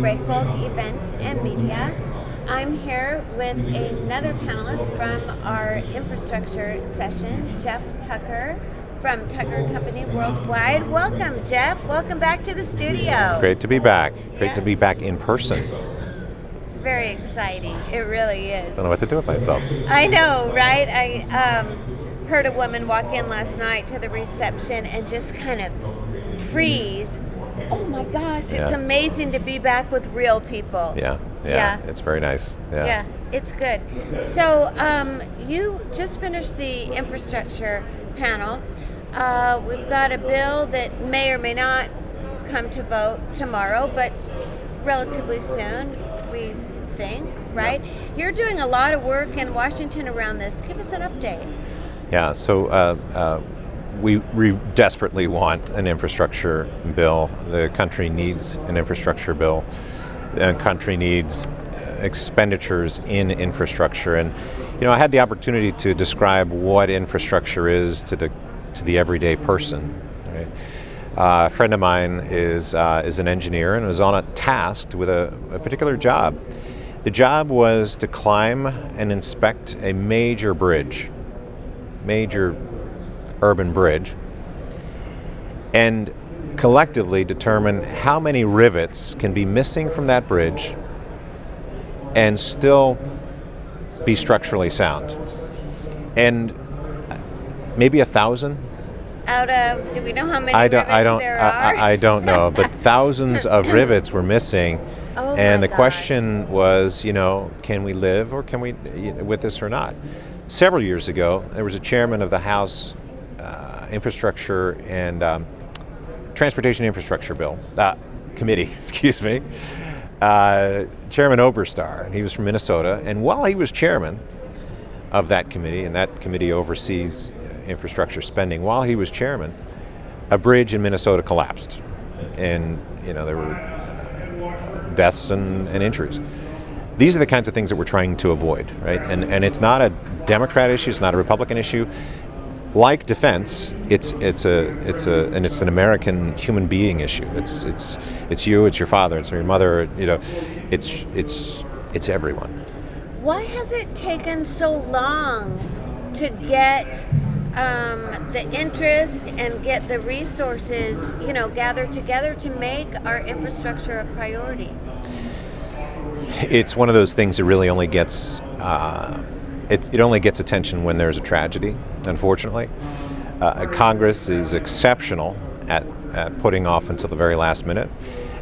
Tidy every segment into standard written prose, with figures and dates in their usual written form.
Breakbulk Events and Media. I'm here with another panelist from our infrastructure session, Jeff Tucker from Tucker Company Worldwide. Welcome, Jeff. Welcome back to the studio. Great to be back. Great to be back in person. It's very exciting. It really is. Don't know what to do with myself. I know, right? I heard a woman walk in last night to the reception and just kind of freeze. Oh my gosh, it's amazing to be back with real people. Yeah, it's very nice. Yeah, it's good. So you just finished the infrastructure panel. We've got a bill that may or may not come to vote tomorrow, but relatively soon, we think, right? Yeah. You're doing a lot of work in Washington around this. Give us an update. Yeah, so we desperately want an infrastructure bill. The country needs an infrastructure bill. The country needs expenditures in infrastructure. And, you know, I had the opportunity to describe what infrastructure is to the everyday person. Right? A friend of mine is an engineer and was on a task with a particular job. The job was to climb and inspect a major urban bridge, and collectively determine how many rivets can be missing from that bridge and still be structurally sound. And maybe 1,000. Out of, do we know how many rivets there are? I don't know, but thousands of rivets were missing. Oh, and the gosh. question was, you know, can we live or can we with this or not? Several years ago, there was a chairman of the House Infrastructure and Transportation Infrastructure Bill Committee, excuse me, Chairman Oberstar, and he was from Minnesota. And while he was chairman of that committee, and that committee oversees infrastructure spending, while he was chairman, a bridge in Minnesota collapsed, and there were deaths and injuries. These are the kinds of things that we're trying to avoid, right? And it's not a Democrat issue, it's not a Republican issue. Like defense, it's an American human being issue. It's you, it's your father, it's your mother. It's everyone. Why has it taken so long to get the interest and get the resources, gathered together to make our infrastructure a priority? It's one of those things that really only gets it only gets attention when there's a tragedy, unfortunately. Congress is exceptional at putting off until the very last minute.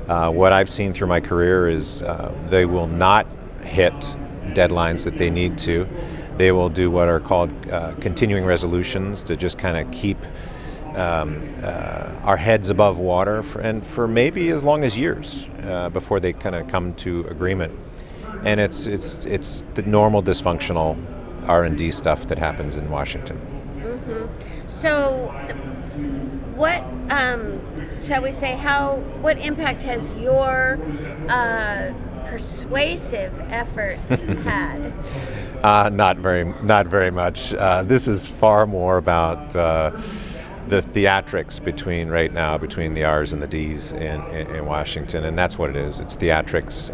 What I've seen through my career is they will not hit deadlines that they need to. They will do what are called continuing resolutions to just kind of keep our heads above water for maybe as long as years before they kind of come to agreement. And it's the normal dysfunctional R&D stuff that happens in Washington. Mm-hmm. So, what shall we say? What impact has your persuasive efforts had? Not very much. This is far more about the theatrics between the R's and the D's in Washington, and that's what it is. It's theatrics.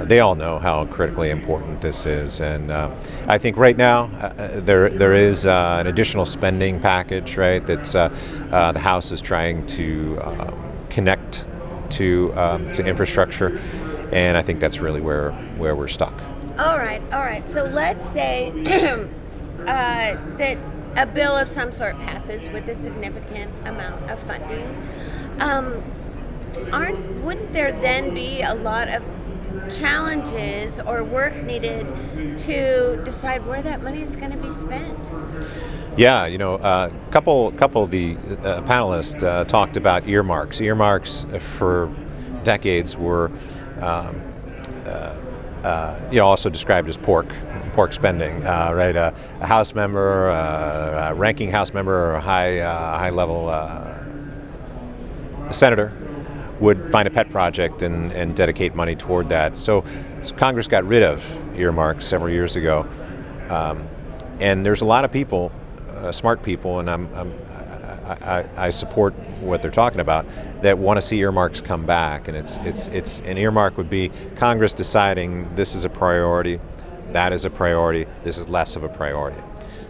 They all know how critically important this is, and I think right now there is an additional spending package, right? That's the House is trying to connect to infrastructure, and I think that's really where we're stuck. All right. So let's say that a bill of some sort passes with a significant amount of funding. Wouldn't there then be a lot of challenges or work needed to decide where that money is going to be spent? Yeah, a couple of the panelists talked about earmarks. Earmarks for decades were also described as pork spending, right? A House member, a ranking House member, or a high level senator would find a pet project and dedicate money toward that. So Congress got rid of earmarks several years ago, and there's a lot of people, smart people, and I support what they're talking about, that want to see earmarks come back. And it's an earmark would be Congress deciding this is a priority, that is a priority, this is less of a priority.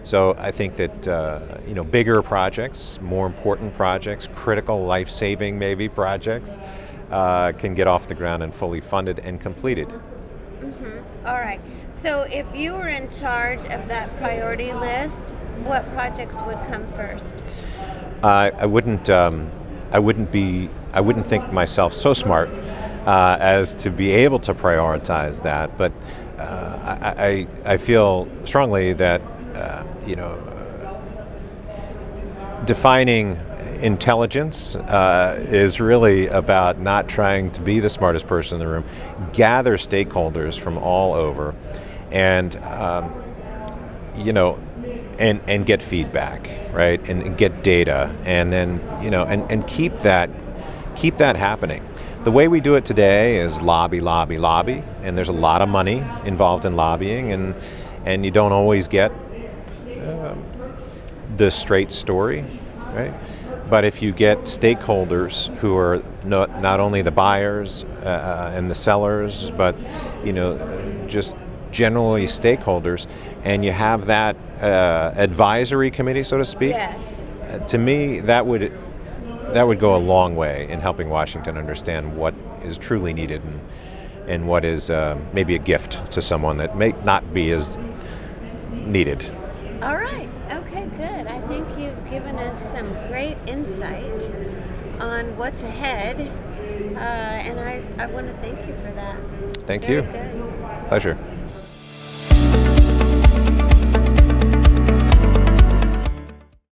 So I think that bigger projects, more important projects, critical life-saving maybe projects, can get off the ground and fully funded and completed. Mm-hmm. All right. So if you were in charge of that priority list, what projects would come first? I wouldn't think myself so smart as to be able to prioritize that, but I feel strongly that defining intelligence is really about not trying to be the smartest person in the room. Gather stakeholders from all over, and and get feedback, right? And get data, and then and keep that happening. The way we do it today is lobby, and there's a lot of money involved in lobbying, and you don't always get the straight story, right? But if you get stakeholders who are not only the buyers and the sellers, but just generally stakeholders, and you have that advisory committee, so to speak. Yes. To me, that would go a long way in helping Washington understand what is truly needed and what is maybe a gift to someone that may not be as needed. All right. Okay, good. I think you've given us some great insight on what's ahead, and I want to thank you for that. Thank Very you. Good. Pleasure.